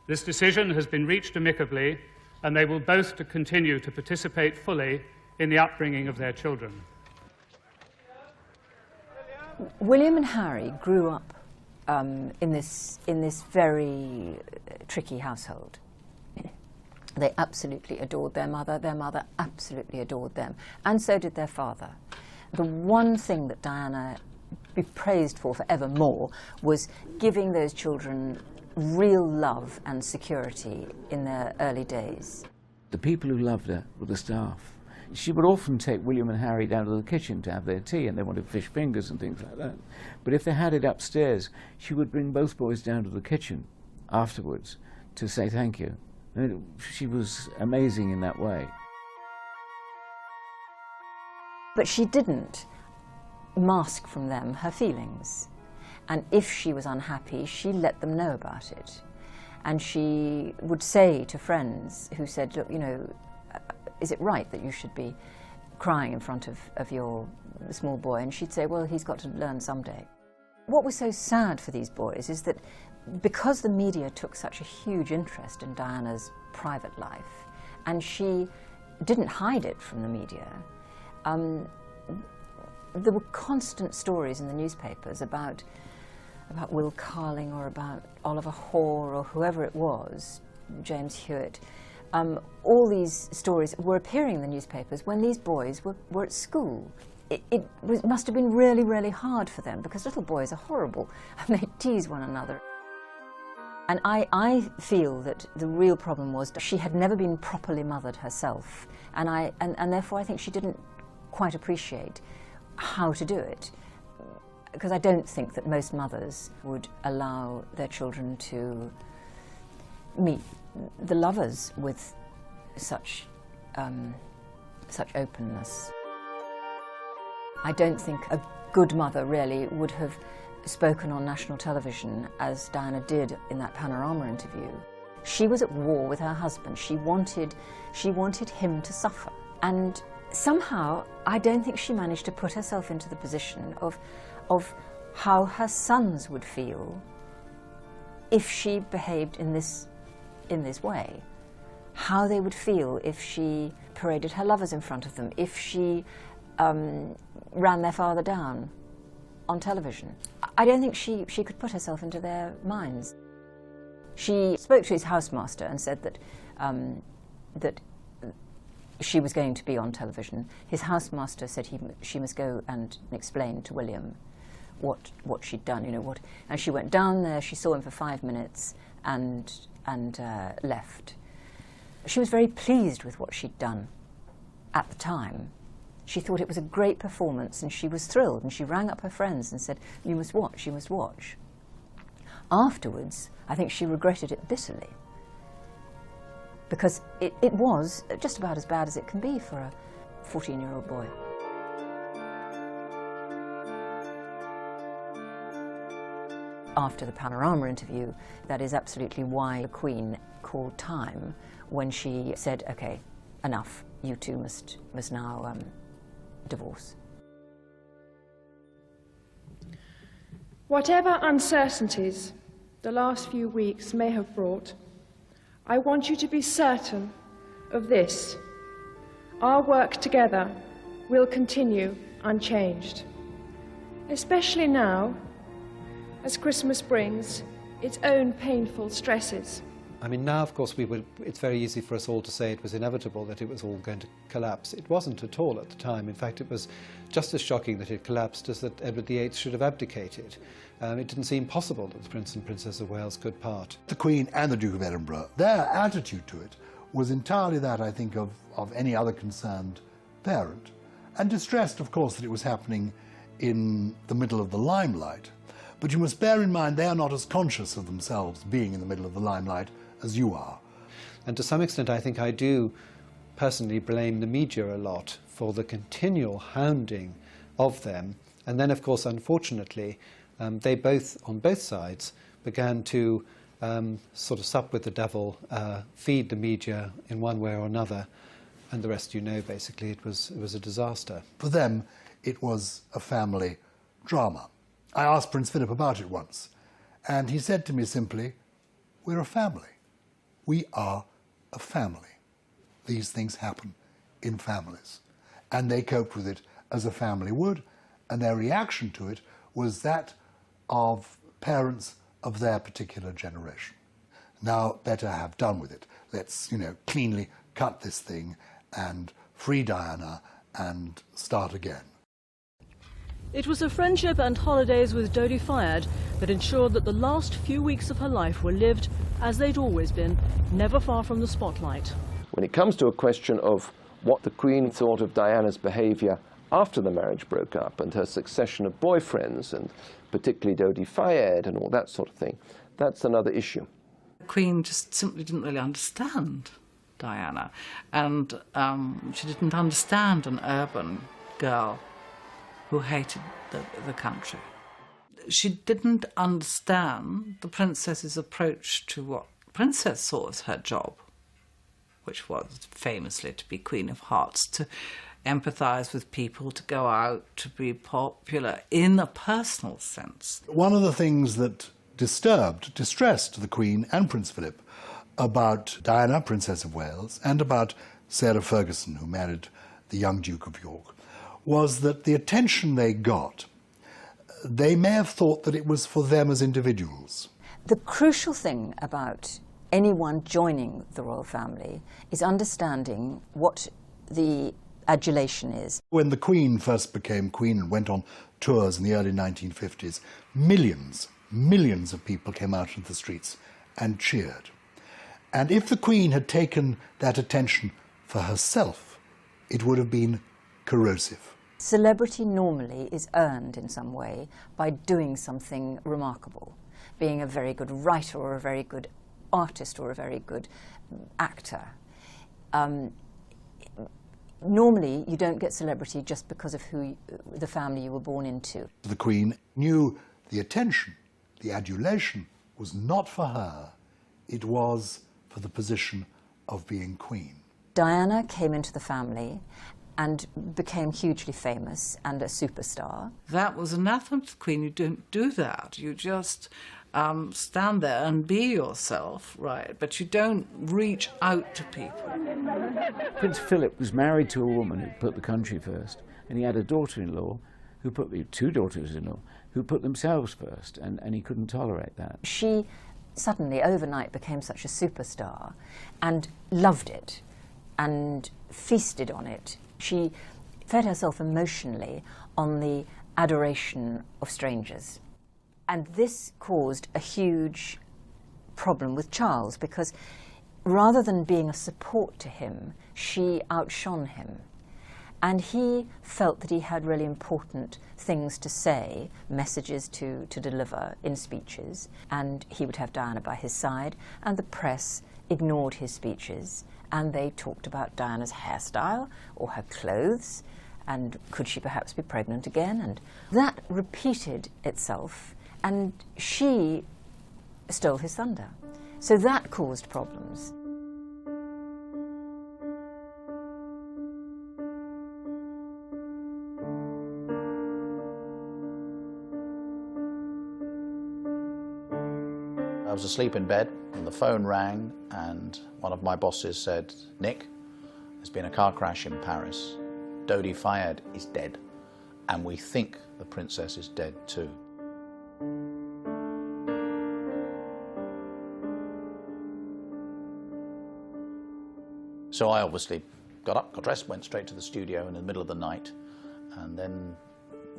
Speaker 9: This decision has been reached amicably, and they will both continue to participate fully in the upbringing of their children.
Speaker 2: William and Harry grew up in this very tricky household. They absolutely adored their mother absolutely adored them, and so did their father. The one thing that Diana be praised for forevermore was giving those children real love and security in their early days.
Speaker 3: The people who loved her were the staff. She would often take William and Harry down to the kitchen to have their tea, and they wanted fish fingers and things like that. But if they had it upstairs, she would bring both boys down to the kitchen afterwards to say thank you. She was amazing in that way.
Speaker 2: But she didn't mask from them her feelings. And if she was unhappy, she let them know about it. And she would say to friends who said, look, is it right that you should be crying in front of your small boy? And she'd say, well, he's got to learn someday. What was so sad for these boys is that because the media took such a huge interest in Diana's private life, and she didn't hide it from the media, there were constant stories in the newspapers about Will Carling or about Oliver Hoare or whoever it was, James Hewitt. All these stories were appearing in the newspapers when these boys were at school. It must have been really, really hard for them, because little boys are horrible and they tease one another. And I feel that the real problem was she had never been properly mothered herself, and therefore I think she didn't quite appreciate how to do it. Because I don't think that most mothers would allow their children to meet the lovers with such openness. I don't think a good mother really would have spoken on national television as Diana did in that Panorama interview. She was at war with her husband. She wanted him to suffer. And somehow, I don't think she managed to put herself into the position of how her sons would feel if she behaved in this way. How they would feel if she paraded her lovers in front of them, if she ran their father down on television. I don't think she could put herself into their minds. She spoke to his housemaster and said that she was going to be on television. His housemaster said she must go and explain to William what she'd done, and she went down there, she saw him for 5 minutes and left. She was very pleased with what she'd done at the time. She thought it was a great performance and she was thrilled, and she rang up her friends and said, "You must watch, you must watch." Afterwards, I think she regretted it bitterly, because it was just about as bad as it can be for a 14-year-old boy. After the Panorama interview, that is absolutely why the Queen called time when she said, "Okay, enough, you two must now divorce."
Speaker 12: Whatever uncertainties the last few weeks may have brought, I want you to be certain of this: our work together will continue unchanged, especially now as Christmas brings its own painful stresses.
Speaker 5: I mean, now, of course, it's very easy for us all to say it was inevitable that it was all going to collapse. It wasn't at all at the time. In fact, it was just as shocking that it collapsed as that Edward VIII should have abdicated. It didn't seem possible that the Prince and Princess of Wales could part.
Speaker 1: The Queen and the Duke of Edinburgh, their attitude to it was entirely that, I think, of any other concerned parent, and distressed, of course, that it was happening in the middle of the limelight. But you must bear in mind they are not as conscious of themselves being in the middle of the limelight as you are.
Speaker 5: And to some extent, I think I do personally blame the media a lot for the continual hounding of them. And then, of course, unfortunately, they both, on both sides, began to sort of sup with the devil, feed the media in one way or another, and the rest you know, basically. It was a disaster.
Speaker 1: For them, it was a family drama. I asked Prince Philip about it once, and he said to me simply, "We're a family. We are a family. These things happen in families." And they coped with it as a family would, and their reaction to it was that of parents of their particular generation. Now, better have done with it. Let's, cleanly cut this thing and free Diana and start again.
Speaker 11: It was a friendship and holidays with Dodi Fayed that ensured that the last few weeks of her life were lived as they'd always been, never far from the spotlight.
Speaker 7: When it comes to a question of what the Queen thought of Diana's behaviour after the marriage broke up and her succession of boyfriends, and particularly Dodi Fayed and all that sort of thing, that's another issue.
Speaker 10: The Queen just simply didn't really understand Diana, and she didn't understand an urban girl who hated the country. She didn't understand the princess's approach to what the princess saw as her job, which was famously to be Queen of Hearts, to empathise with people, to go out, to be popular in a personal sense.
Speaker 1: One of the things that distressed the Queen and Prince Philip about Diana, Princess of Wales, and about Sarah Ferguson, who married the young Duke of York, was that the attention they got, they may have thought that it was for them as individuals.
Speaker 2: The crucial thing about anyone joining the royal family is understanding what the adulation is.
Speaker 1: When the Queen first became Queen and went on tours in the early 1950s, millions of people came out into the streets and cheered. And if the Queen had taken that attention for herself, it would have been corrosive.
Speaker 2: Celebrity normally is earned in some way by doing something remarkable, being a very good writer or a very good artist or a very good actor. Normally, you don't get celebrity just because of the family you were born into.
Speaker 1: The Queen knew the attention, the adulation, was not for her, it was for the position of being Queen.
Speaker 2: Diana came into the family and became hugely famous and a superstar.
Speaker 10: That was anathema to the Queen. You don't do that. You just stand there and be yourself, right? But you don't reach out to people.
Speaker 3: Prince Philip was married to a woman who put the country first, and he had a daughter-in-law who put two daughters-in-law who put themselves first, and he couldn't tolerate that.
Speaker 2: She suddenly, overnight, became such a superstar and loved it and feasted on it. She fed herself emotionally on the adoration of strangers. And this caused a huge problem with Charles, because rather than being a support to him, she outshone him. And he felt that he had really important things to say, messages to deliver in speeches, and he would have Diana by his side, and the press ignored his speeches, and they talked about Diana's hairstyle or her clothes, and could she perhaps be pregnant again? And that repeated itself, and she stole his thunder. So that caused problems.
Speaker 4: I was asleep in bed and the phone rang, and one of my bosses said, "Nick, there's been a car crash in Paris. Dodi Fayed is dead, and we think the princess is dead too." So I obviously got up, got dressed, went straight to the studio in the middle of the night, and then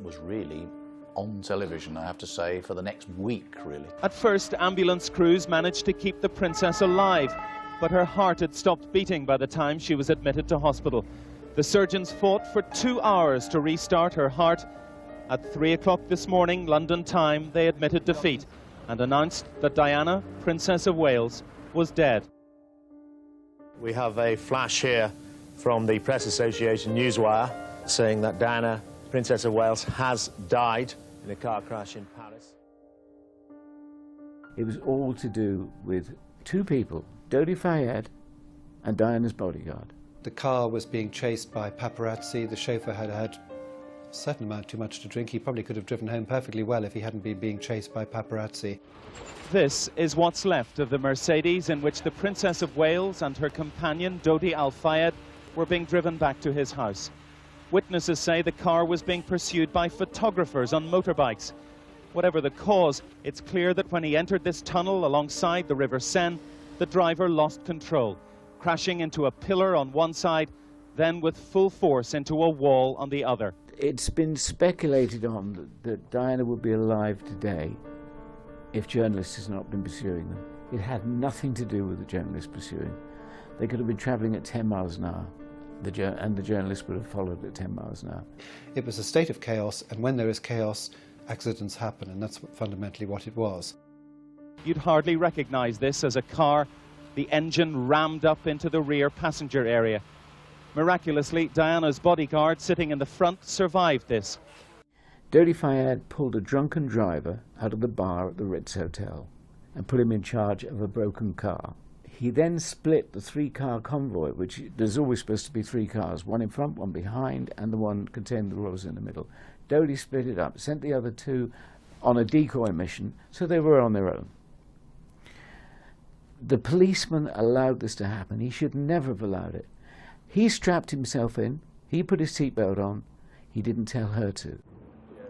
Speaker 4: was really on television, I have to say, for the next week, really.
Speaker 13: At first, ambulance crews managed to keep the princess alive, but her heart had stopped beating by the time she was admitted to hospital. The surgeons fought for 2 hours to restart her heart. At 3 o'clock this morning, London time, they admitted defeat and announced that Diana, Princess of Wales, was dead.
Speaker 22: We have a flash here from the Press Association Newswire saying that Diana, Princess of Wales, has died in a car crash in Paris.
Speaker 3: It was all to do with two people, Dodi Fayed and Diana's bodyguard.
Speaker 5: The car was being chased by paparazzi. The chauffeur had had a certain amount too much to drink. He probably could have driven home perfectly well if he hadn't been being chased by paparazzi.
Speaker 13: This is what's left of the Mercedes in which the Princess of Wales and her companion, Dodi Al Fayed, were being driven back to his house. Witnesses say the car was being pursued by photographers on motorbikes. Whatever the cause, it's clear that when he entered this tunnel alongside the River Seine, the driver lost control, crashing into a pillar on one side, then with full force into a wall on the other.
Speaker 3: It's been speculated on that Diana would be alive today if journalists had not been pursuing them. It had nothing to do with the journalists pursuing. They could have been travelling at 10 miles an hour, and the journalists would have followed at 10 miles an hour.
Speaker 5: It was a state of chaos, and when there is chaos, accidents happen, and that's fundamentally what it was.
Speaker 13: You'd hardly recognise this as a car, the engine rammed up into the rear passenger area. Miraculously, Diana's bodyguard sitting in the front survived this.
Speaker 3: Dodi Fayed pulled a drunken driver out of the bar at the Ritz Hotel and put him in charge of a broken car. He then split the three-car convoy, which there's always supposed to be three cars, one in front, one behind, and the one containing the royals in the middle. Dodi split it up, sent the other two on a decoy mission, so they were on their own. The policeman allowed this to happen. He should never have allowed it. He strapped himself in, he put his seatbelt on, he didn't tell her to.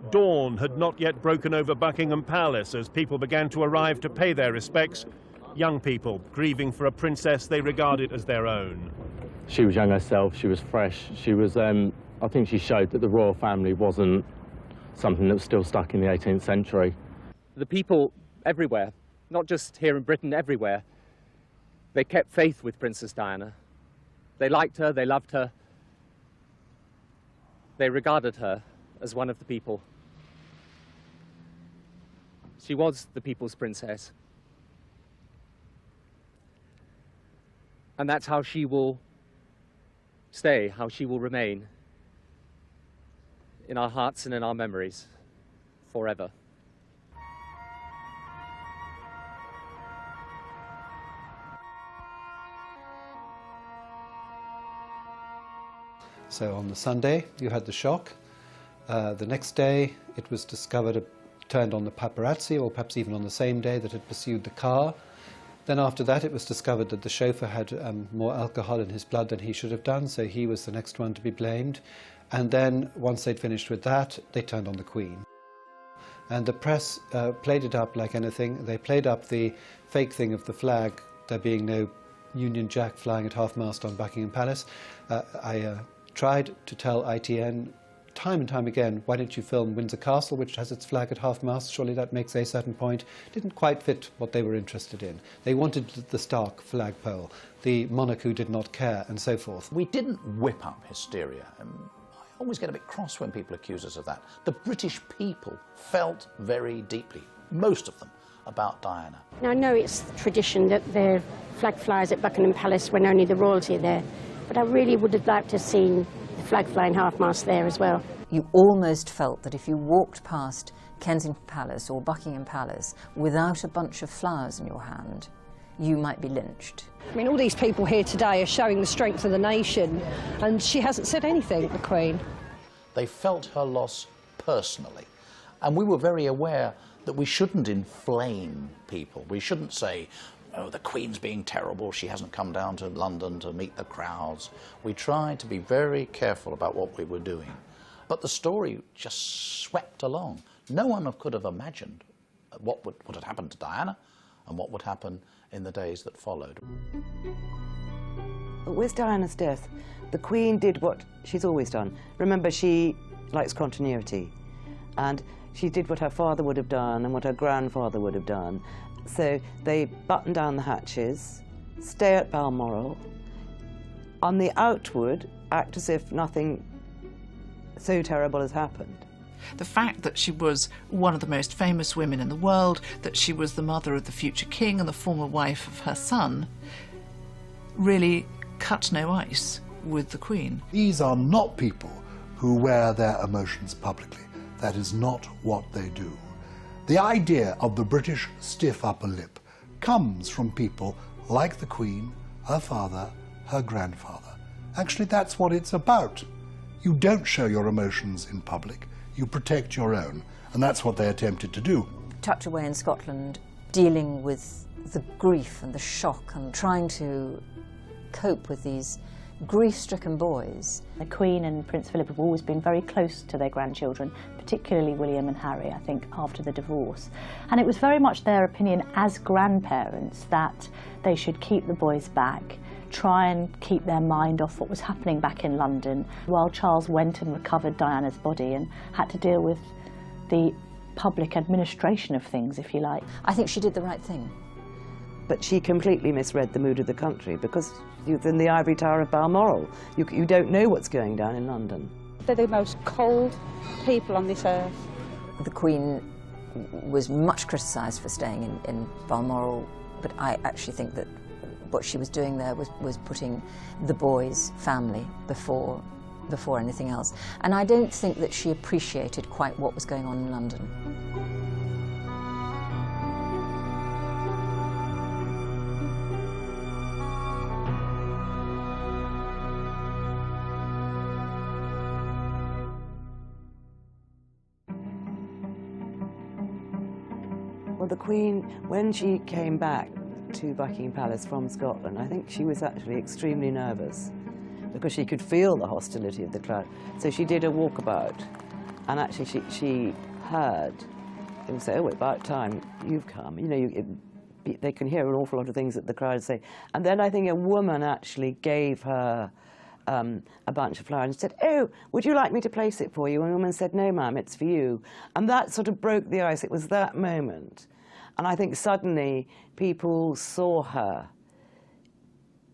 Speaker 23: Dawn had not yet broken over Buckingham Palace as people began to arrive to pay their respects. Young people grieving for a princess they regarded as their own.
Speaker 24: She was young herself, she was fresh, she was, I think she showed that the royal family wasn't something that was still stuck in the 18th century.
Speaker 17: The people everywhere
Speaker 6: not just here in Britain, everywhere, they kept faith with Princess Diana. They liked her, they loved her. They regarded her as one of the people. She was the people's princess. And that's how she will stay, how she will remain in our hearts and in our memories forever.
Speaker 5: So on the Sunday, you had the shock. The next day, it was discovered, turned on the paparazzi, or perhaps even on the same day, that had pursued the car. Then after that, it was discovered that the chauffeur had more alcohol in his blood than he should have done, so he was the next one to be blamed. And then, once they'd finished with that, they turned on the Queen. And the press played it up like anything. They played up the fake thing of the flag, there being no Union Jack flying at half-mast on Buckingham Palace. I tried to tell ITN time and time again, why didn't you film Windsor Castle, which has its flag at half-mast? Surely that makes a certain point. Didn't quite fit what they were interested in. They wanted the stark flagpole. The monarch who did not care, and so forth.
Speaker 4: We didn't whip up hysteria. I always get a bit cross when people accuse us of that. The British people felt very deeply, most of them, about Diana.
Speaker 14: Now, I know it's tradition that the flag flies at Buckingham Palace when only the royalty are there, but I really would have liked to have seen the flag flying half-mast there as well.
Speaker 2: You almost felt that if you walked past Kensington Palace or Buckingham Palace without a bunch of flowers in your hand, you might be lynched.
Speaker 15: I mean, all these people here today are showing the strength of the nation, and she hasn't said anything, the Queen.
Speaker 4: They felt her loss personally, and we were very aware that we shouldn't inflame people. We shouldn't say, oh, the Queen's being terrible, she hasn't come down to London to meet the crowds. We tried to be very careful about what we were doing. But the story just swept along. No one could have imagined what would have happened to Diana and what would happen in the days that followed.
Speaker 8: With Diana's death, the Queen did what she's always done. Remember, she likes continuity, and she did what her father would have done and what her grandfather would have done. So they button down the hatches, stay at Balmoral, on the outward act as if nothing so terrible has happened.
Speaker 10: The fact that she was one of the most famous women in the world, that she was the mother of the future king and the former wife of her son, really cut no ice with the Queen.
Speaker 1: These are not people who wear their emotions publicly. That is not what they do. The idea of the British stiff upper lip comes from people like the Queen, her father, her grandfather. Actually, that's what it's about. You don't show your emotions in public. You protect your own, and that's what they attempted to do.
Speaker 2: Tucked away in Scotland, dealing with the grief and the shock and trying to cope with these grief-stricken boys.
Speaker 18: The Queen and Prince Philip have always been very close to their grandchildren, particularly William and Harry, I think, after the divorce. And it was very much their opinion as grandparents that they should keep the boys back, try and keep their mind off what was happening back in London, while Charles went and recovered Diana's body and had to deal with the public administration of things, if you like.
Speaker 2: I think she did the right thing.
Speaker 8: But she completely misread the mood of the country, because you're in the ivory tower of Balmoral. You don't know what's going down in London.
Speaker 15: They're the most cold people on this earth.
Speaker 2: The Queen was much criticised for staying in Balmoral, but I actually think that what she was doing there was putting the boys' family before anything else. And I don't think that she appreciated quite what was going on in London.
Speaker 8: Well, the Queen, when she came back to Buckingham Palace from Scotland, I think she was actually extremely nervous because she could feel the hostility of the crowd. So she did a walkabout, and actually she heard them say, "Oh, about time you've come." You know, they can hear an awful lot of things that the crowd say. And then I think a woman actually gave her a bunch of flowers and said, "Oh, would you like me to place it for you?" And the woman said, "No, ma'am, it's for you." And that sort of broke the ice. It was that moment. And I think suddenly people saw her,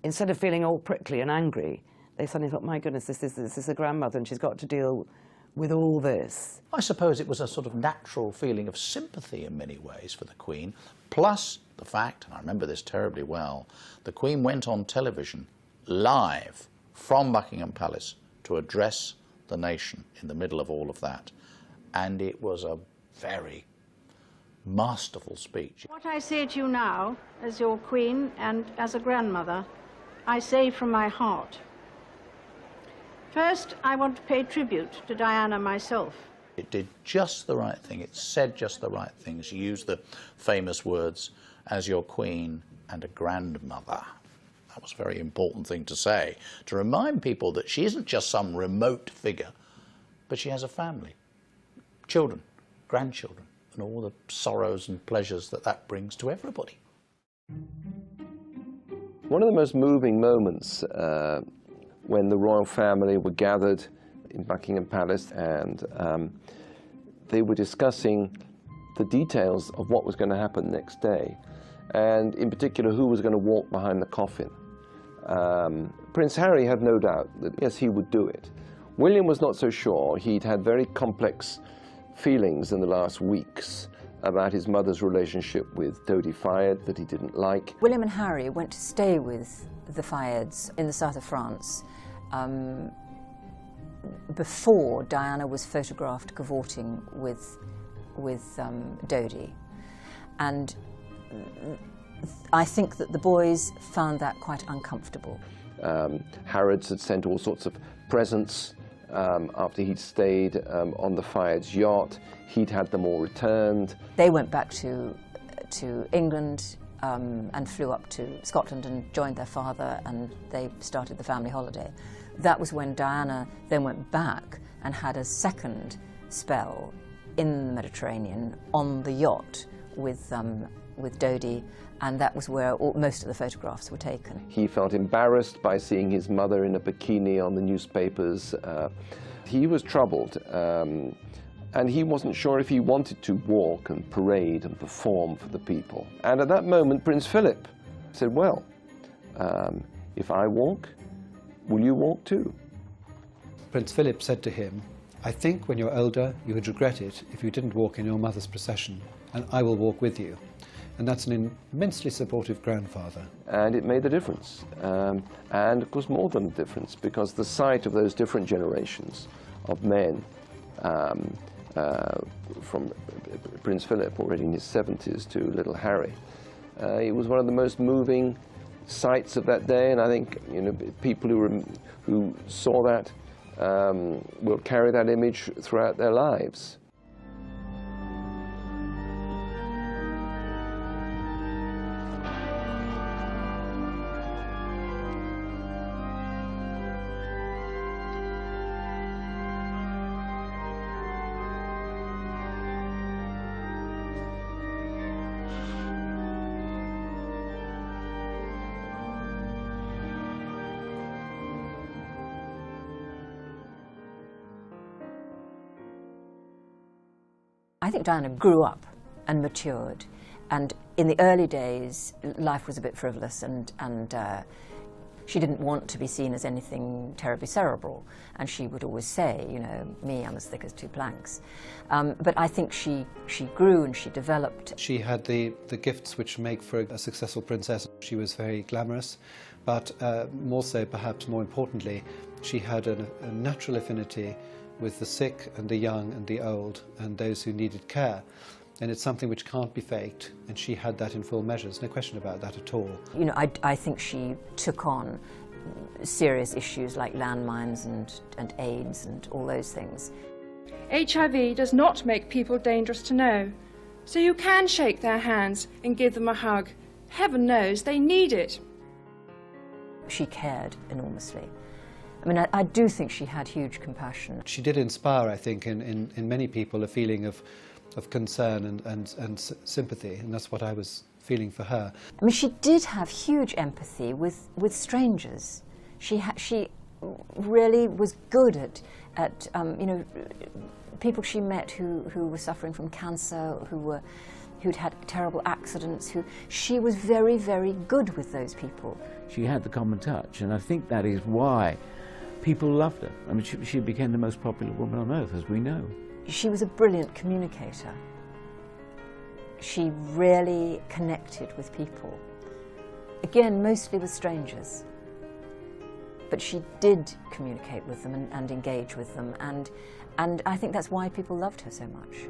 Speaker 8: instead of feeling all prickly and angry, they suddenly thought, my goodness, this is a grandmother and she's got to deal with all this.
Speaker 4: I suppose it was a sort of natural feeling of sympathy in many ways for the Queen, plus the fact, and I remember this terribly well, the Queen went on television live from Buckingham Palace to address the nation in the middle of all of that. And it was a very masterful speech.
Speaker 14: What I say to you now, as your Queen and as a grandmother, I say from my heart. First, I want to pay tribute to Diana myself.
Speaker 4: It did just the right thing. It said just the right things. She used the famous words, as your Queen and a grandmother. That was a very important thing to say, to remind people that she isn't just some remote figure, but she has a family, children, grandchildren, and all the sorrows and pleasures that that brings to everybody.
Speaker 7: One of the most moving moments when the royal family were gathered in Buckingham Palace and they were discussing the details of what was going to happen next day, and in particular who was going to walk behind the coffin. Prince Harry had no doubt that yes, he would do it. William was not so sure. He'd had very complex feelings in the last weeks about his mother's relationship with Dodi Fayed that he didn't like.
Speaker 2: William and Harry went to stay with the Fayeds in the south of France before Diana was photographed cavorting with Dodi. And I think that the boys found that quite uncomfortable.
Speaker 7: Harrods had sent all sorts of presents after he'd stayed on the Fayed's yacht. He'd had them all returned.
Speaker 2: They went back to England and flew up to Scotland and joined their father, and they started the family holiday. That was when Diana then went back and had a second spell in the Mediterranean on the yacht with Dodi, and that was where most of the photographs were taken.
Speaker 7: He felt embarrassed by seeing his mother in a bikini on the newspapers. He was troubled, and he wasn't sure if he wanted to walk and parade and perform for the people. And at that moment, Prince Philip said, well, if I walk, will you walk too?
Speaker 5: Prince Philip said to him, I think when you're older, you would regret it if you didn't walk in your mother's procession, and I will walk with you. And that's an immensely supportive grandfather.
Speaker 7: And it made a difference. And of course, more than a difference, because the sight of those different generations of men, from Prince Philip, already in his 70s, to little Harry, it was one of the most moving sights of that day. And I think people who saw that will carry that image throughout their lives.
Speaker 2: I think Diana grew up and matured, and in the early days life was a bit frivolous, and she didn't want to be seen as anything terribly cerebral, and she would always say, me, I'm as thick as two planks. But I think she grew and she developed.
Speaker 5: She had the gifts which make for a successful princess. She was very glamorous, but more so, perhaps more importantly, she had a natural affinity with the sick and the young and the old and those who needed care. And it's something which can't be faked, and she had that in full measure. There's no question about that at all.
Speaker 2: I think she took on serious issues like landmines and AIDS and all those things.
Speaker 12: HIV does not make people dangerous to know, so you can shake their hands and give them a hug. Heaven knows they need it.
Speaker 2: She cared enormously. I mean, I do think she had huge compassion.
Speaker 5: She did inspire, I think, in many people a feeling of concern and sympathy, and that's what I was feeling for her.
Speaker 2: I mean, she did have huge empathy with strangers. She really was good at people she met who were suffering from cancer, who who'd had terrible accidents, she was very, very good with those people.
Speaker 3: She had the common touch, and I think that is why people loved her. I mean, she became the most popular woman on earth, as we know.
Speaker 2: She was a brilliant communicator. She really connected with people. Again, mostly with strangers. But she did communicate with them and engage with them, and I think that's why people loved her so much.